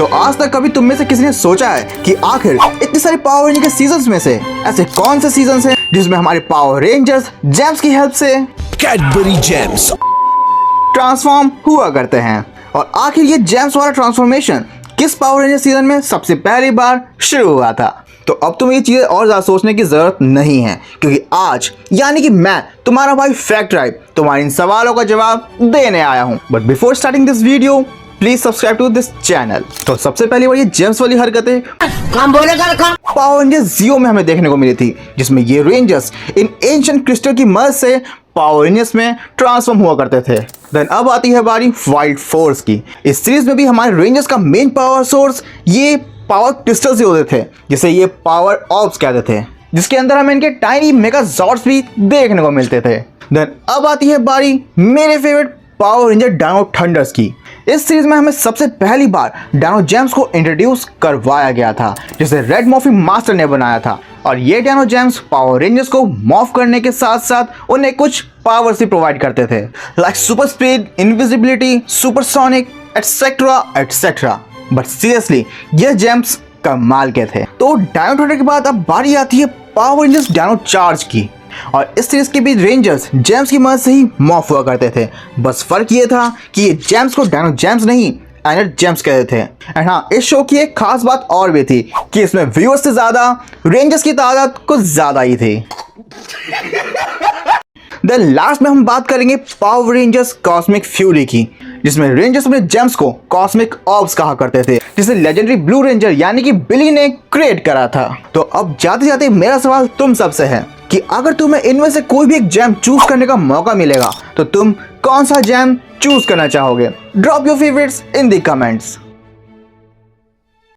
तो आज तक कभी तुम में से किसी ने सोचा है कि आखिर इतने सारे पावर रेंजर के सीजन्स में से ऐसे कौन से सीजन्स हैं जिसमें हमारे पावर रेंजर्स जेम्स की हेल्प से कैडबरी जेम्स ट्रांसफॉर्म हुआ करते हैं? और आखिर ये जेम्स वाला ट्रांसफॉर्मेशन किस पावर रेंजर सीजन में सबसे पहली बार शुरू हुआ था? तो अब तुम्हें ये चीज़ें और ज़्यादा सोचने की ज़रूरत नहीं है, क्योंकि आज यानी कि मैं तुम्हारा भाई फैक्ट राइट तुम्हारे इन सवालों का जवाब देने आया हूँ। But before starting this video please subscribe to this channel. तो सबसे पहली बार ये जेम्स वाली हरकतें पावर रेंजर्स जियो में हमें देखने को मिली थी, जिसमें ये रेंजर्स इन एंशिएंट क्रिस्टल की मदद से पावर रेंजर्स में ट्रांसफॉर्म हुआ करते थे। देन अब आती है बारी वाइल्ड फोर्स की। इस सीरीज में भी हमारे रेंजर्स का मेन पावर सोर्स ये पावर क्रिस्टल से होते थे, जिसे ये पावर ऑर्ब्स कहते थे, जिसके अंदर हमें इनके टाइनी मेगाजॉर्ड्स भी देखने को मिलते थे। देन अब आती है बारी मेरे favourite Power Ranger Dino Thunders की। इस सीरीज में हमें सबसे पहली बार डायनो जेम्स को इंट्रोड्यूस करवाया गया था, जिसे रेड मॉर्फी मास्टर ने बनाया था। और ये डायनो जेम्स पावर रेंजर्स को मॉर्फ करने के साथ साथ उन्हें कुछ पावर्स भी प्रोवाइड करते थे, like super speed, invisibility, supersonic etcetera etcetera. But seriously ये जेम्स कमाल के थे। तो डायनो थंडर के बाद अब बारी आती है पावर रेंजर्स डायनो चार्ज की। और इस सीरीज के भी रेंजर्स जेम्स की मदद से ही मॉर्फ हुआ करते थे। बस फर्क ये था कि ये जेम्स को डायनो जेम्स नहीं एनर्जी जेम्स कहते थे। एंड हाँ, इस शो की एक खास बात और भी थी कि इसमें व्यूअर्स से ज्यादा रेंजर्स की तादाद कुछ ज्यादा ही थी। देन लास्ट में हम बात करेंगे पावर रेंजर्स कॉस्मिक फ्यूरी की, जिसमें रेंजर्स अपने जेम्स को कॉस्मिक ऑर्ब्स कहा करते थे, जिसे लेजेंडरी ब्लू रेंजर यानी कि बिली ने क्रिएट करा था। तो अब जाते जाते मेरा सवाल तुम सबसे है कि अगर तुम्हें इनमें से कोई भी एक जेम चूज करने का मौका मिलेगा तो तुम कौन सा जेम चूज करना चाहोगे? Drop your favourites in the comments.